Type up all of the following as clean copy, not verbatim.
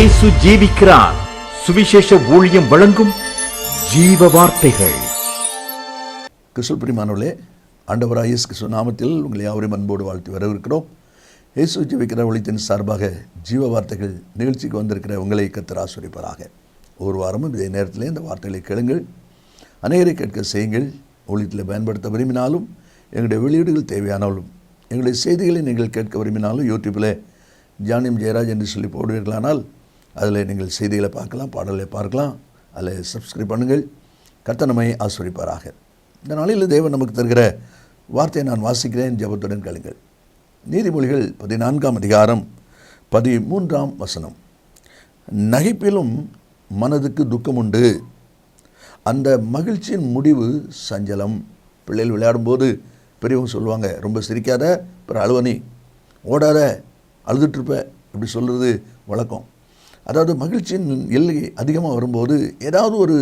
இயேசு ஜீவிக்கிறார். சுவிசேஷ ஊழியம் வழங்கும் ஜீவ வார்த்தைகள். கிறிஸ்துவுக்குள் பிரியமானவர்களே, ஆண்டவராகிய இயேசு கிறிஸ்து நாமத்தில் உங்களை யாவரையும் அன்போடு வாழ்த்தி வரவேற்கிறோம். இயேசு ஜீவிக்கிற ஒளித்தின் சார்பாக ஜீவ வார்த்தைகள் நிகழ்ச்சிக்கு வந்திருக்கிற உங்களை கர்த்தர் ஆசீர்வதிப்பாராக. ஒரு வாரமும் இதே நேரத்தில் இந்த வார்த்தைகளை கேளுங்கள், அநேகரை கேட்க செய்யுங்கள். ஒளித்தில் பயன்படுத்த விரும்பினாலும், எங்களுடைய வெளியீடுகள் தேவையானாலும், எங்களுடைய செய்திகளை நீங்கள் கேட்க விரும்பினாலும் யூடியூப்பில் ஜானியம் ஜெயராஜ் என்று சொல்லி போடுவீர்களானால் அதில் நீங்கள் செய்திகளை பார்க்கலாம், பாடலை பார்க்கலாம். அதில் சப்ஸ்கிரைப் பண்ணுங்கள். கர்த்தர் நம்மை ஆசீர்வதிப்பாராக. இந்த நாளில் தேவன் நமக்கு தருகிற வார்த்தையை நான் வாசிக்கிறேன், ஜெபத்துடன் கேளுங்கள். நீதிமொழிகள் 14ஆம் அதிகாரம் 13ஆம் வசனம். நகைப்பிலும் மனதுக்கு துக்கம் உண்டு, அந்த மகிழ்ச்சியின் முடிவு சஞ்சலம். பிள்ளைகள் விளையாடும்போது பெரியவங்க சொல்லுவாங்க, ரொம்ப சிரிக்காத, அப்புறம் அழுவனி, ஓடாத, அழுதுட்டுருப்ப, இப்படி சொல்கிறது வழக்கம். அதாவது மகிழ்ச்சியின் எல்லை அதிகமாக வரும்போது ஏதாவது ஒரு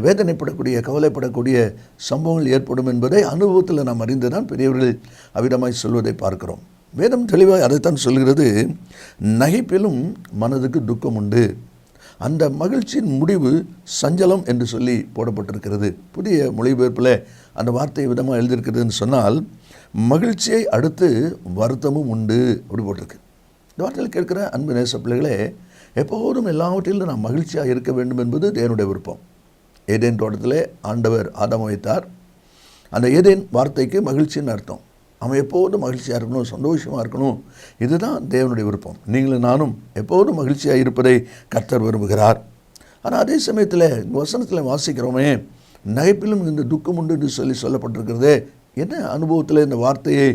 வேதனைப்படக்கூடிய, கவலைப்படக்கூடிய சம்பவங்கள் ஏற்படும் என்பதை அனுபவத்தில் நாம் அறிந்து தான் பெரியவர்கள் அவ்விதமாய் சொல்வதை பார்க்கிறோம். வேதம் தெளிவாக அதைத்தான் சொல்கிறது. நகைப்பிலும் மனதுக்கு துக்கம் உண்டு, அந்த மகிழ்ச்சியின் முடிவு சஞ்சலம் என்று சொல்லி போடப்பட்டிருக்கிறது. புதிய மொழிபெயர்ப்பில் அந்த வார்த்தை விதமாக எழுதியிருக்கிறதுன்னு சொன்னால், மகிழ்ச்சியை அடுத்து வருத்தமும் உண்டு அப்படி போட்டிருக்கு. இந்த வார்த்தையில் கேட்கிற அன்பு நேச பிள்ளைகளே, எப்போதும் எல்லாவற்றிலும் நாம் மகிழ்ச்சியாக இருக்க வேண்டும் என்பது தேவனுடைய விருப்பம். ஏதேன் தோட்டத்தில் ஆண்டவர் ஆதாமை வைத்தார். அந்த ஏதேன் வார்த்தைக்கு மகிழ்ச்சின்னு அர்த்தம். அவன் எப்போதும் மகிழ்ச்சியாக இருக்கணும், சந்தோஷமாக இருக்கணும். இதுதான் தேவனுடைய விருப்பம். நீங்களும் நானும் எப்போதும் மகிழ்ச்சியாக இருப்பதை கர்த்தர் விரும்புகிறார். ஆனால் அதே சமயத்தில் வசனத்தில் வாசிக்கிறோமே, நகைப்பிலும் இந்த துக்கம் உண்டு என்று சொல்லி சொல்லப்பட்டிருக்கிறதே, என்ன அனுபவத்தில் இந்த வார்த்தையை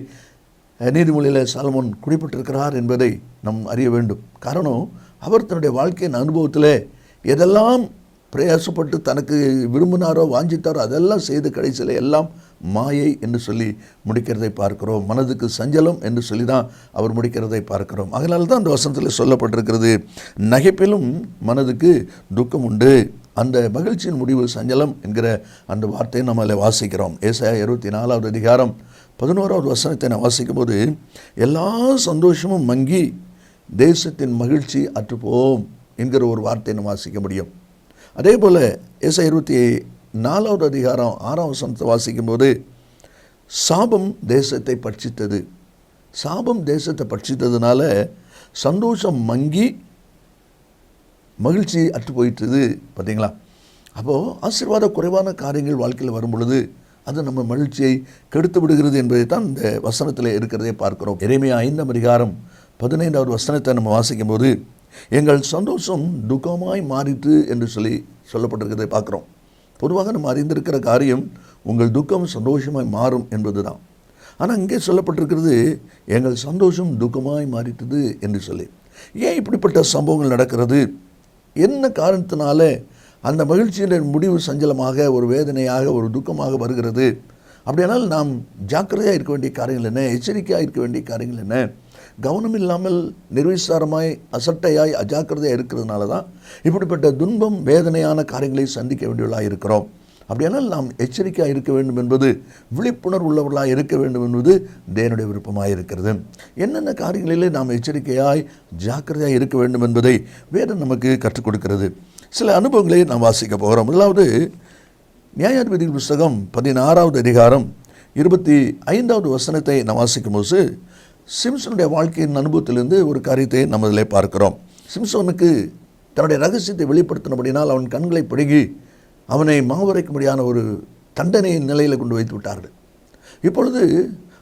நீதிமொழியில் சாலமோன் குறிப்பிட்டிருக்கிறார் என்பதை நாம் அறிய வேண்டும். காரணம், அவர் தன்னுடைய வாழ்க்கையின் அனுபவத்தில் எதெல்லாம் பிரயாசப்பட்டு தனக்கு விரும்பினாரோ வாஞ்சித்தாரோ அதெல்லாம் செய்து கடைசியில் எல்லாம் மாயை என்று சொல்லி முடிக்கிறதை பார்க்கிறோம். மனதுக்கு சஞ்சலம் என்று சொல்லி தான் அவர் முடிக்கிறதை பார்க்கிறோம். அதனால தான் அந்த வசனத்தில் சொல்லப்பட்டிருக்கிறது, நகைப்பிலும் மனதுக்கு துக்கம் உண்டு, அந்த மகிழ்ச்சியின் முடிவு சஞ்சலம் என்கிற அந்த வார்த்தையை நம்ம அதில் வாசிக்கிறோம். ஏசாயா 24ஆவது அதிகாரம் 11ஆவது வசனத்தை நான் வாசிக்கும் போது, எல்லா சந்தோஷமும் மங்கி தேசத்தின் மகிழ்ச்சி அற்றுப்போம் என்கிற ஒரு வார்த்தையை நம்ம வாசிக்க முடியும். அதே போல் ஏசாயா 24ஆவது அதிகாரம் 6ஆம் வசனத்தை வாசிக்கும்போது, சாபம் தேசத்தை பட்சித்தது. சாபம் தேசத்தை பட்சித்ததுனால சந்தோஷம் மங்கி மகிழ்ச்சி அற்று போயிட்டுது. பார்த்தீங்களா? அப்போது ஆசீர்வாத குறைவான காரியங்கள் வாழ்க்கையில் வரும் பொழுது அது நம்ம மகிழ்ச்சியை கெடுத்து விடுகிறது என்பதை தான் இந்த வசனத்தில் இருக்கிறதே பார்க்கிறோம். எரேமியா 5ஆம் அதிகாரம் 15ஆவது வசனத்தை நம்ம வாசிக்கும் போது, எங்கள் சந்தோஷம் துக்கமாய் மாறிட்டு என்று சொல்லி சொல்லப்பட்டிருக்கிறதை பார்க்குறோம். பொதுவாக நம்ம அறிந்திருக்கிற காரியம் உங்கள் துக்கம் சந்தோஷமாய் மாறும் என்பது தான். ஆனால் இங்கே சொல்லப்பட்டிருக்கிறது, எங்கள் சந்தோஷம் துக்கமாய் மாறிட்டது என்று சொல்லி. ஏன் இப்படிப்பட்ட சம்பவங்கள் நடக்கிறது? என்ன காரணத்தினால அந்த மகிழ்ச்சியின் முடிவு சஞ்சலமாக, ஒரு வேதனையாக, ஒரு துக்கமாக வருகிறது? அப்படியானால் நாம் ஜாக்கிரதையாக இருக்க வேண்டிய காரியங்கள் என்ன? எச்சரிக்கையாக இருக்க வேண்டிய காரியங்கள் என்ன? கவனம் இல்லாமல் நிர்விசாரமாய், அசட்டையாய், அஜாக்கிரதையாக இருக்கிறதுனால தான் இப்படிப்பட்ட துன்பம், வேதனையான காரியங்களை சந்திக்க வேண்டியவர்களாக இருக்கிறோம். அப்படியானால் நாம் எச்சரிக்கையாக இருக்க வேண்டும் என்பது, விழிப்புணர்வு உள்ளவர்களாக இருக்க வேண்டும் என்பது தேவனுடைய விருப்பமாக இருக்கிறது. என்னென்ன காரியங்களிலே நாம் எச்சரிக்கையாய், ஜாக்கிரதையாக இருக்க வேண்டும் என்பதை வேதம் நமக்கு கற்றுக் கொடுக்கிறது. சில அனுபவங்களை நாம் வாசிக்க போகிறோம். முதலாவது நியாயாதிபதிகள் புஸ்தகம் 16ஆவது அதிகாரம் 25ஆவது வசனத்தை நாம் வாசிக்கும் போது, சிம்சோனுடைய வாழ்க்கையின் அனுபவத்திலிருந்து ஒரு காரியத்தை நம்ம இதில் பார்க்கிறோம். சிம்சோனுக்கு தன்னுடைய ரகசியத்தை வெளிப்படுத்தினபடினால் அவன் கண்களை பிடுங்கி அவனை மாவரைக்கும்படியான ஒரு தண்டனை நிலையில் கொண்டு வைத்து விட்டார்கள். இப்பொழுது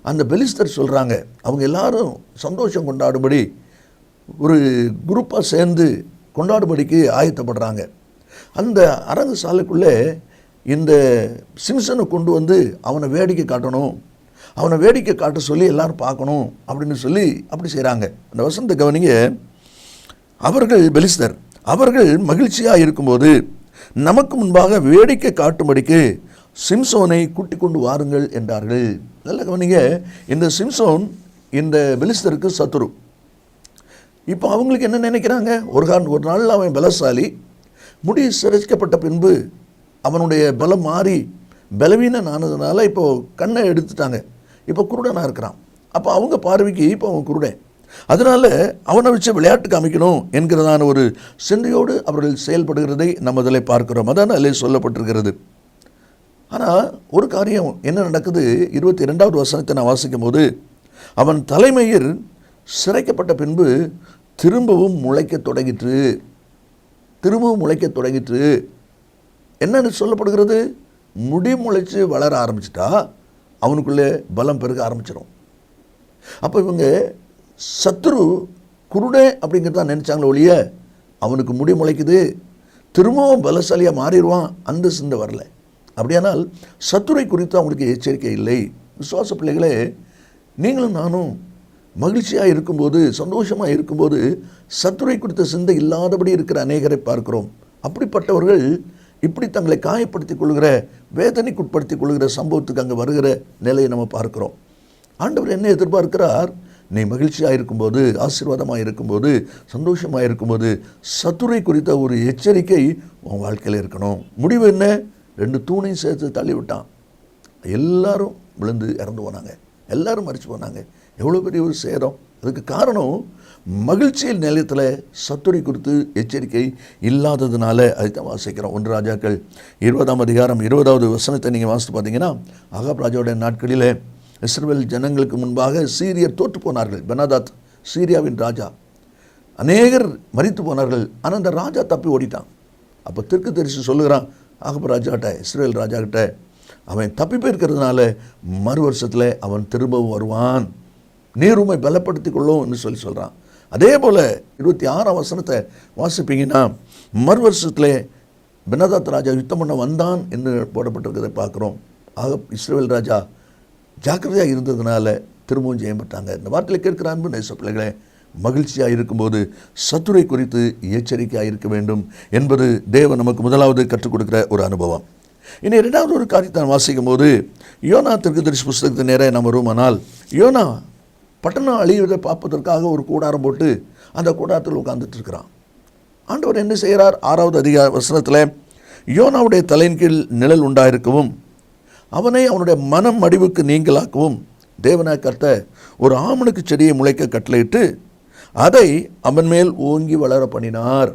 அந்த பெலிஸ்தர் சொல்கிறாங்க, அவங்க எல்லாரும் சந்தோஷம் கொண்டாடும்படி ஒரு குரூப்பாக சேர்ந்து கொண்டாடும்படிக்கு ஆயத்தப்படுறாங்க. அந்த அரங்கு சாலைக்குள்ளே இந்த சிம்சனை கொண்டு வந்து அவனை வேடிக்கை காட்டணும், அவனை வேடிக்கை காட்ட சொல்லி எல்லாரும் பார்க்கணும் அப்படின்னு சொல்லி அப்படி செய்கிறாங்க. அந்த வசனத்தை கவனிங்க. அவர்கள் பெலிஸ்தர், அவர்கள் மகிழ்ச்சியாக இருக்கும்போது நமக்கு முன்பாக வேடிக்கை காட்டும்படிக்கு சிம்சோனை கூட்டிக் கொண்டு வாருங்கள் என்றார்கள். நல்ல கவனிங்க, இந்த சிம்சோன் இந்த பெலிஸ்தருக்கு சத்துரு. இப்போ அவங்களுக்கு என்ன நினைக்கிறாங்க? ஒரு நாள் அவன் பலசாலி, முடி சிரைக்கப்பட்ட பின்பு அவனுடைய பலம் மாறி பலவீனம் ஆனதுனால இப்போது கண்ணை எடுத்துட்டாங்க. இப்போ குருடனாக இருக்கிறான். அப்போ அவங்க பார்வைக்கு இப்போ அவன் குருடன். அதனால அவனை வச்சு விளையாட்டு காமிக்கணும் என்கிறதான ஒரு சிந்தையோடு அவர்கள் செயல்படுகிறதை நம்ம அதில் பார்க்கிறோம். அதான் அதில் சொல்லப்பட்டிருக்கிறது. ஆனால் ஒரு காரியம் என்ன நடக்குது, 22வது வசனத்தை நான் வாசிக்கும் போது, அவன் தலைமயிர் சிரைக்கப்பட்ட பின்பு திரும்பவும் முளைக்க தொடங்கிற்று. என்னன்னு சொல்லப்படுகிறது, முடி முளைச்சு வளர ஆரம்பிச்சிட்டா அவனுக்குள்ளே பலம் பெருக ஆரம்பிச்சிடும். அப்போ இவங்க சத்துரு குருடே அப்படிங்கிறத நினச்சாங்களே ஒழிய, அவனுக்கு முடி முளைக்குது, திரும்பவும் பலசாலியாக மாறிடுவான், அந்த சிந்தை வரல. அப்படியானால் சத்துரை குறித்து அவங்களுக்கு எச்சரிக்கை இல்லை. விசுவாச பிள்ளைகளே, நீங்களும் நானும் மகிழ்ச்சியாக இருக்கும்போது, சந்தோஷமாக இருக்கும்போது சத்துரை குறித்த சிந்தை இல்லாதபடி இருக்கிற அநேகரை பார்க்கிறோம். அப்படிப்பட்டவர்கள் இப்படி தங்களை காயப்படுத்திக் கொள்கிற, வேதனைக்குட்படுத்திக் கொள்கிற சம்பவத்துக்கு அங்கே வருகிற நிலையை நம்ம பார்க்கிறோம். ஆண்டவர் என்ன எதிர்பார்க்கிறார், நீ மகிழ்ச்சியாக இருக்கும்போது, ஆசீர்வாதமாக இருக்கும்போது, சந்தோஷமாக இருக்கும்போது சத்துரை குறித்த ஒரு எச்சரிக்கை உன் வாழ்க்கையில் இருக்கணும். முடிவு என்ன, 2 தூணையும் சேர்த்து தள்ளி விட்டான். எல்லாரும் விழுந்து இறந்து போனாங்க, எல்லாரும் மரிச்சு போனாங்க. எவ்வளோ பெரிய ஒரு சேதம். அதுக்கு காரணம் மகிழ்ச்சியில் நிலையத்தில் சத்துரை குறித்து எச்சரிக்கை இல்லாததுனால. அதுதான் வாசிக்கிறோம். 1 ராஜாக்கள் 20ஆம் அதிகாரம் 20வது வசனத்தை நீங்கள் வாசித்து பார்த்தீங்கன்னா, ஆகாப் ராஜாவுடைய நாட்களில் இஸ்ரவேல் ஜனங்களுக்கு முன்பாக சீரியர் தோற்று போனார்கள். பெனாதாத் சீரியாவின் ராஜா, அநேகர் மரித்து போனார்கள். ஆனால் அந்த ராஜா தப்பி ஓடிட்டான். அப்போ தீர்க்கதரிசி சொல்லுகிறான் ஆகாப் ராஜாட்ட, இஸ்ரவேல் ராஜாக்கிட்ட, அவன் தப்பி போயிருக்கிறதுனால மறு வருஷத்தில் அவன் திரும்பவும் வருவான், நீர் உம்மை பலப்படுத்திக் கொள்ளும் என்று சொல்கிறான். அதே போல் 26ஆம் வசனத்தை வாசிப்பீங்கன்னா, மறு வருஷத்தில் பெனாதாத் ராஜா யுத்தம் பண்ண வந்தான் என்று போடப்பட்டிருக்கிறதை பார்க்குறோம். இஸ்ரவேல் ராஜா ஜாக்கிரதையாக இருந்ததுனால திரும்பவும் ஜெயம் பெற்றாங்க. இந்த வார்த்தையில் கேட்கிற அன்பு நேச பிள்ளைகளே, மகிழ்ச்சியாக இருக்கும்போது சத்துரை குறித்து எச்சரிக்கையாக இருக்க வேண்டும் என்பது தேவன் நமக்கு முதலாவது கற்றுக் கொடுக்கிற ஒரு அனுபவம். இனி 2வது ஒரு காரியத்தை வாசிக்கும் போது, யோனா தீர்க்கதரிசி புஸ்தகத்தை நேராக நம்ம வருமானால், யோனா பட்டணம் அழிவதை பார்ப்பதற்காக ஒரு கூடாரம் போட்டு அந்த கூடாரத்தில் உட்கார்ந்துட்டு இருக்கிறான். ஆண்டவர் என்ன செய்கிறார், 6வது வசனத்தில், யோனாவுடைய தலையின் கீழ் நிழல் உண்டாயிருக்கவும் அவனை அவனுடைய மனம் மடிவுக்கு நீங்களாக்கவும் தேவனாய் கர்த்தர் ஒரு ஆமணுக்கு செடியை முளைக்க கட்டளையிட்டு அதை அவன் மேல் ஓங்கி வளர பண்ணினார்.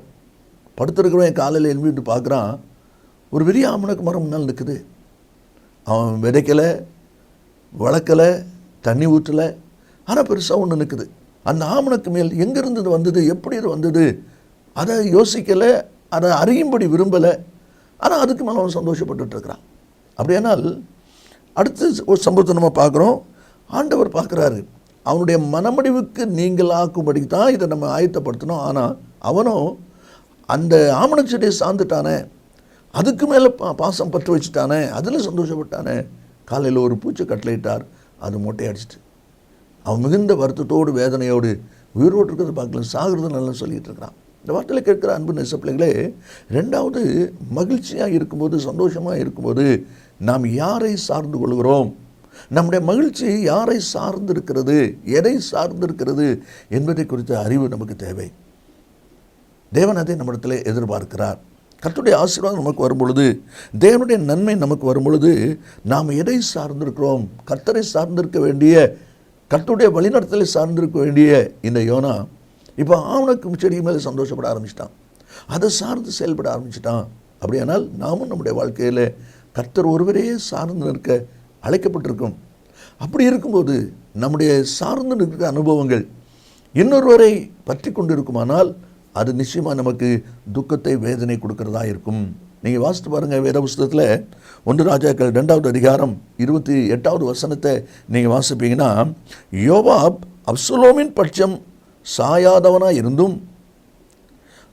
படுத்திருக்கிறவன் காலையில் எழுப்பிட்டு பார்க்குறான், ஒரு பெரிய ஆமணுக்கு மரம் முன்னால் நிற்குது. அவன் விதைக்கலை, வளர்க்கலை, தண்ணி ஊற்றலை, ஆனால் பெருசாக ஒன்று நிற்குது. அந்த ஆமணுக்கு மேல் எங்கேருந்து வந்தது, எப்படி இது வந்தது, அதை யோசிக்கலை, அதை அறியும்படி விரும்பலை. ஆனால் அதுக்கு மேலே அவன் சந்தோஷப்பட்டு இருக்கிறான். அப்படியானால் அடுத்த ஒரு சம்பவத்தை நம்ம பார்க்குறோம். ஆண்டவர் பார்க்குறாரு, அவனுடைய மனமடிவுக்கு நீங்களாக்கும்படி தான் இதை நம்ம ஆயத்தப்படுத்தணும். ஆனால் அவனும் அந்த ஆமணச் செடியை சார்ந்துட்டானே, அதுக்கு மேலே பாசம் பற்று வச்சுட்டானே, அதில் சந்தோஷப்பட்டானே. காலையில் ஒரு பூச்சி கட்டளையிட்டார், அது மொட்டையடிச்சிட்டு அவன் மிகுந்த வருத்தத்தோடு வேதனையோடு உயிரோடு இருக்கிறத பார்க்கல, சாகிறது நல்லா சொல்லிகிட்டு இருக்கிறான். இந்த வார்த்தையில் கேட்குற அன்பு நேச பிள்ளைகளே, 2வது மகிழ்ச்சியாக இருக்கும்போது, சந்தோஷமாக இருக்கும்போது நாம் யாரை சார்ந்து கொள்கிறோம், நம்முடைய மகிழ்ச்சி யாரை சார்ந்து இருக்கிறது, எதை சார்ந்து இருக்கிறது என்பதை குறித்த அறிவு நமக்கு தேவை. தேவன் அதை நம்மிடத்தில் எதிர்பார்க்கிறார். கர்த்தருடைய ஆசீர்வாதம் நமக்கு வரும்பொழுது, தேவனுடைய நன்மை நமக்கு வரும்பொழுது நாம் எதை சார்ந்திருக்கிறோம், கர்த்தரை சார்ந்திருக்க வேண்டிய, கர்த்தருடைய வழிநடத்தலை சார்ந்திருக்க வேண்டிய இந்த யோனா இப்போ ஆவணக்கு செடி மேலே சந்தோஷப்பட ஆரம்பிச்சிட்டான், அதை சார்ந்து செயல்பட ஆரம்பிச்சிட்டான். அப்படியானால் நாமும் நம்முடைய வாழ்க்கையில் கர்த்தர் ஒருவரையே சார்ந்து நிற்க அழைக்கப்பட்டிருக்கும். அப்படி இருக்கும்போது நம்முடைய சார்ந்து நிற்கிற அனுபவங்கள் இன்னொருவரை பற்றி கொண்டு இருக்குமானால் அது நிச்சயமாக நமக்கு துக்கத்தை, வேதனை கொடுக்கறதா இருக்கும். நீங்கள் வாசித்து பாருங்கள், வேத புஸ்தகத்தில் 1 ராஜாக்கள் 2வது அதிகாரம் 28வது வசனத்தை நீங்கள் வாசிப்பீங்கன்னா, யோவாப் அப்சலோமின் பட்சம் சாயாதவனாக இருந்தும்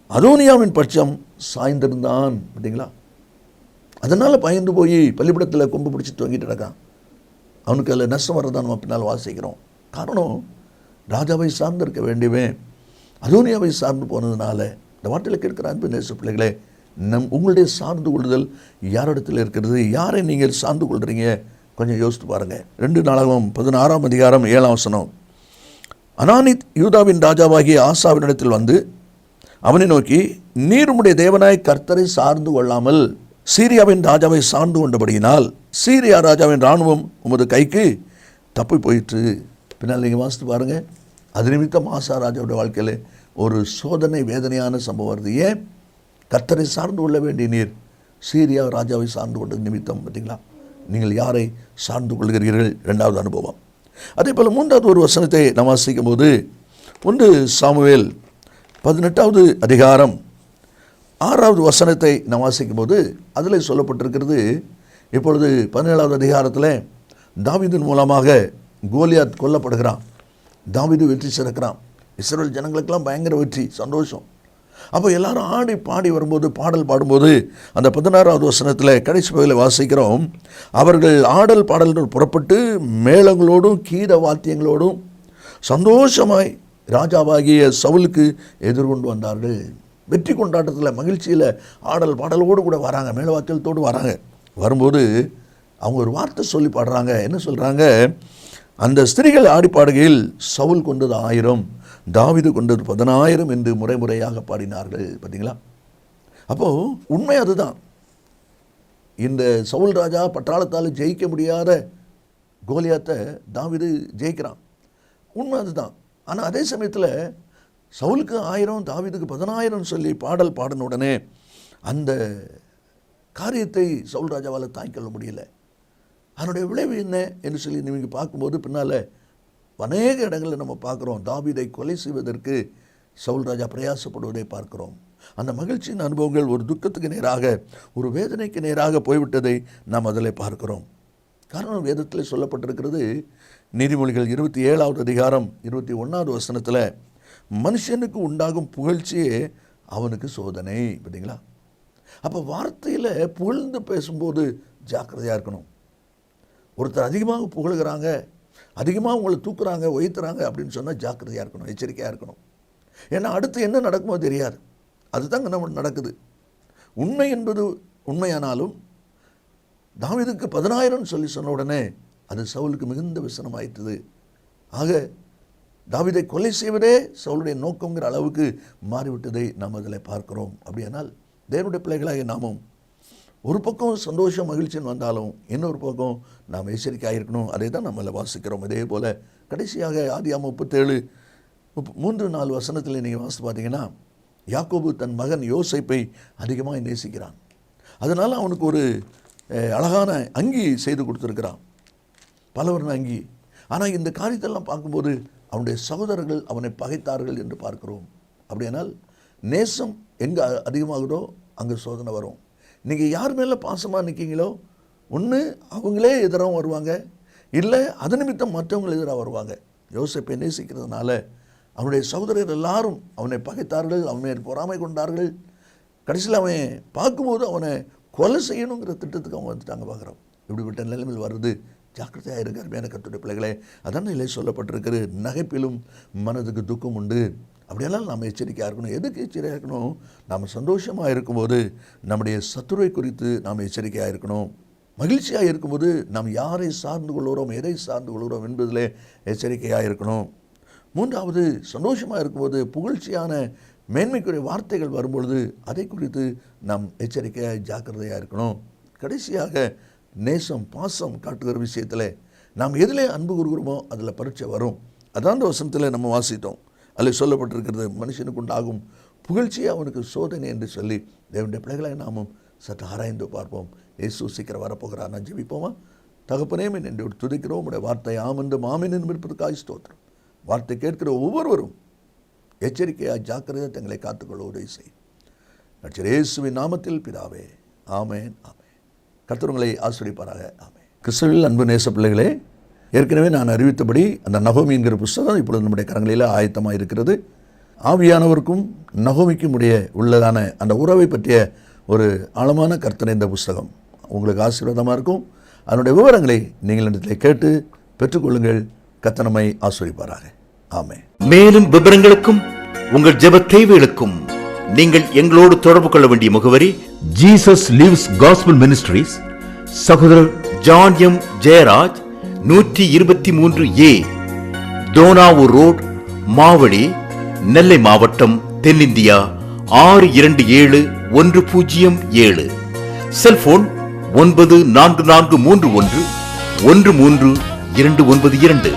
அதோனியாவின் பட்சம் சாய்ந்திருந்தான். பார்த்தீங்களா, அதனால் பயந்து போய் பள்ளிப்படத்தில் கொம்பு பிடிச்சி தொங்கிட்டு இருக்கான். அவனுக்கு அதில் நஷ்டம் வர்றதான் நம்ம பின்னால் வாசிக்கிறோம். காரணம், ராஜாவை சார்ந்து இருக்க வேண்டியவன் அதோனியாவை சார்ந்து போனதுனால. இந்த வார்த்தையில் கேட்கிற அன்பு நேச பிள்ளைகளே, உங்களுடைய சார்ந்து கொள்ளுதல் யாரிடத்தில் இருக்கிறது, யாரை நீங்கள் சார்ந்து கொள்கிறீங்க, கொஞ்சம் யோசித்து பாருங்கள். 2 நாளாகமம் 16ஆம் அதிகாரம் 7ஆம் வசனம், அனானித் யூதாவின் ராஜாவாகிய ஆசாவினிடத்தில் வந்து அவனை நோக்கி, நீர் உம்முடைய தேவனாய் கர்த்தரை சார்ந்து கொள்ளாமல் சீரியாவின் ராஜாவை சார்ந்து கொண்டபடியினால் சீரியா ராஜாவின் இராணுவம் உமது கைக்கு தப்பி போயிற்று. பின்னால் நீங்கள் வாசித்து பாருங்கள், அது நிமித்தம் ஆசா ராஜாவுடைய வாழ்க்கையில் ஒரு சோதனை வேதனையான சம்பவம் வருது. ஏன்? கர்த்தரை சார்ந்து கொள்ள வேண்டிய நீர் சீரியா ராஜாவை சார்ந்து கொண்டது நிமித்தம். பார்த்தீங்களா, நீங்கள் யாரை சார்ந்து கொள்கிறீர்கள்? 2வது அனுபவம். அதே போல் 3வது ஒரு வசனத்தை நாம் வாசிக்கும் போது 1 சாமுவேல் 18வது அதிகாரம் 6வது வசனத்தை நாம் வாசிக்கும் போது அதில் சொல்லப்பட்டிருக்கிறது, இப்பொழுது 17வது அதிகாரத்தில் தாவீதின் மூலமாக கோலியாத் கொல்லப்படுகிறான், தாவீது வெற்றி சிறக்கிறான், இஸ்ரவேல் ஜனங்களுக்கெல்லாம் பயங்கர வெற்றி, சந்தோஷம். அப்போ எல்லாரும் ஆடி பாடி வரும்போது, பாடல் பாடும்போது அந்த 16வது வசனத்தில் கடைசி பகுதியில் வாசிக்கிறோம், அவர்கள் ஆடல் பாடல்கள் புறப்பட்டு மேளங்களோடும் கீத வாத்தியங்களோடும் சந்தோஷமாய் ராஜாவாகிய சவுலுக்கு எதிர்கொண்டு வந்தார்கள். வெற்றி கொண்டாட்டத்தில் மகிழ்ச்சியில் ஆடல் பாடலோடு கூட வராங்க, மேளவாத்தியத்தோடு வராங்க. வரும்போது அவங்க ஒரு வார்த்தை சொல்லி பாடுறாங்க. என்ன சொல்கிறாங்க? அந்த ஸ்திரீகள் ஆடி பாடுகையில் சவுல் கொண்டது 1000, தாவீது கொண்டது 10000 என்று முறையாக பாடினார்கள். பார்த்தீங்களா? அப்போது உண்மை அதுதான். இந்த சவுல் ராஜா பட்டாளத்தால் ஜெயிக்க முடியாத கோலியாத்தை தாவீது ஜெயிக்கிறான், உண்மை அதுதான். ஆனால் அதே சமயத்தில் சவுலுக்கு 1000, தாவீதுக்கு 10000 சொல்லி பாடல் பாடின உடனே அந்த காரியத்தை சவுல் ராஜாவால் தாங்கிக்கொள்ள முடியல. அதனுடைய விளைவு என்ன என்று சொல்லி நீங்கள் பார்க்கும்போது பின்னால் அநேக இடங்களில் நம்ம பார்க்குறோம், தாவீதை கொலை செய்வதற்கு சவுல் ராஜா பிரயாசப்படுவதை பார்க்கிறோம். அந்த மகிழ்ச்சியின் அனுபவங்கள் ஒரு துக்கத்துக்கு நேராக, ஒரு வேதனைக்கு நேராக போய்விட்டதை நாம் அதில் பார்க்கிறோம். காரணம் வேதத்தில் சொல்லப்பட்டிருக்கிறது. நீதிமொழிகள் 27வது அதிகாரம் 21வது வசனத்தில், மனுஷனுக்கு உண்டாகும் புகழ்ச்சியே அவனுக்கு சோதனை. பார்த்தீங்களா? அப்போ வார்த்தையில் புகழ்ந்து பேசும்போது ஜாக்கிரதையாக இருக்கணும். ஒருத்தர் அதிகமாக புகழ்கிறாங்க, அதிகமாக உங்களை தூக்குறாங்க, உயர்த்துறாங்க அப்படின்னு சொன்னால் ஜாக்கிரதையாக இருக்கணும், எச்சரிக்கையாக இருக்கணும். ஏன்னா அடுத்து என்ன நடக்குமோ தெரியாது. அதுதாங்க நம்ம நடக்குது. உண்மை என்பது உண்மையானாலும் தாவீதுக்கு 10000 சொல்லி சொன்ன உடனே அது சவுலுக்கு மிகுந்த விசனமாயிட்டது. ஆக தாவீதை கொலை செய்வதே சவுலுடைய நோக்கங்கிற அளவுக்கு மாறிவிட்டதை நாம் அதில் பார்க்கிறோம். அப்படியானால் தேவனுடைய பிள்ளைகளாக நாமும் ஒரு பக்கம் சந்தோஷம் மகிழ்ச்சின்னு வந்தாலும் இன்னொரு பக்கம் நாம் எச்சரிக்கையாக இருக்கணும். அதை தான் நம்மளை வாசிக்கிறோம். அதே போல் கடைசியாக ஆதியாகமம் 37:3-4 வசனத்தில் நீங்கள் வாசித்து பார்த்தீங்கன்னா, யாக்கோபு தன் மகன் யோசேப்பை அதிகமாக நேசிக்கிறான். அதனால் அவனுக்கு ஒரு அழகான அங்கி செய்து கொடுத்துருக்கிறான், பலவர்ண அங்கி. ஆனால் இந்த காரியத்தெல்லாம் பார்க்கும்போது அவனுடைய சகோதரர்கள் அவனை பகைத்தார்கள் என்று பார்க்கிறோம். அப்படியானால் நேசம் எங்கே அதிகமாகுதோ அங்கே சோதனை வரும். நீங்கள் யார் மேலே பாசமாக நிற்கீங்களோ ஒன்று அவங்களே எதிராக வருவாங்க, இல்லை அது நிமித்தம் மற்றவங்க எதிராக வருவாங்க. யோசேப்பை நேசிக்கிறதுனால அவனுடைய சகோதரர் எல்லாரும் அவனை பகைத்தார்கள், அவனை பொறாமை கொண்டார்கள். கடைசியில் அவன் பார்க்கும்போது அவனை கொலை செய்யணுங்கிற திட்டத்துக்கு அவங்க வந்துட்டாங்க. பார்க்குறோம் இப்படிப்பட்ட நிலைமையில் வருது. ஜாக்கிரதையாக இருக்க அருமையான கர்த்தருடைய பிள்ளைகளே. அதான் இல்லை சொல்லப்பட்டிருக்கிறது, நகைப்பிலும் மனதுக்கு துக்கம் உண்டு. அப்படியெல்லாம் நாம் எச்சரிக்கையாக இருக்கணும். எதுக்கு எச்சரிக்கையாக இருக்கணும்? நாம் சந்தோஷமாக இருக்கும்போது நம்முடைய சத்துருவை குறித்து நாம் எச்சரிக்கையாக இருக்கணும். மகிழ்ச்சியாக இருக்கும்போது நாம் யாரை சார்ந்து கொள்கிறோம், எதை சார்ந்து கொள்கிறோம் என்பதில் எச்சரிக்கையாக இருக்கணும். 3வது, சந்தோஷமாக இருக்கும்போது புகழ்ச்சியான மேன்மைக்குரிய வார்த்தைகள் வரும்பொழுது அதை குறித்து நாம் எச்சரிக்கையாக ஜாக்கிரதையாக இருக்கணும். கடைசியாக நேசம் பாசம் காட்டுகிற விஷயத்தில் நாம் எதில் அன்பு கூறுகிறோமோ அதில் பரீட்சை வரும். அதான் அந்த வசனத்தில் நம்ம வாசித்தோம். அதில் சொல்லப்பட்டிருக்கிறது, மனுஷனுக்கு உண்டாகும் புகழ்ச்சியே அவனுக்கு சோதனை என்று சொல்லி தேவனுடைய பிள்ளைகளை நாமும் சற்று ஆராய்ந்து பார்ப்போம். இயேசு சீக்கிரம் வரப்போகிறார். நான் ஜெபிப்போமா? தகப்பனே, என்று துதிக்கிறோம். உடைய வார்த்தை ஆமென்று மாமென் என்பதற்காக ஸ்தோத்திரம். வார்த்தை கேட்கிற ஒவ்வொருவரும் எச்சரிக்கையாக ஜாக்கிரதையாக தங்களை காத்துக்கொள்ள உதவி செய். இயேசுவின் நாமத்தில் பிதாவே, ஆமென் ஆமென். கர்த்தர் உங்களை ஆசீர்வதிப்பாராக. ஆமென். கிறிஸ்துவில் அன்பு நேச பிள்ளைகளே, ஏற்கனவே நான் அறிவித்தபடி அந்த நகோமி என்கிற புஸ்தகம் இப்பொழுது நம்முடைய கரங்களில் ஆயத்தமாக இருக்கிறது. ஆவியானவருக்கும் நகோமிக்கும் உள்ளதான அந்த உறவை பற்றிய ஒரு ஆழமான கர்த்தனை இந்த புஸ்தகம் உங்களுக்கு ஆசீர்வாதமாக இருக்கும். அதனுடைய விவரங்களை நீங்கள் இடத்தில் கேட்டு பெற்றுக்கொள்ளுங்கள். கர்த்தர் நம்மை ஆசீர்வதிப்பாராக. ஆமென். மேலும் விவரங்களுக்கும் உங்கள் ஜெப தேவைகளுக்கும் நீங்கள் எங்களோடு தொடர்பு கொள்ள வேண்டிய முகவரி, ஜீசஸ் லிவ்ஸ் காஸ்பல் மினிஸ்ட்ரீஸ், சகோதரர் John M Jeyaraj, 123A Dohnavur road, Mavadi, Nellai மாவட்டம், தென்னிந்தியா 627107. செல்போன் 9443113292.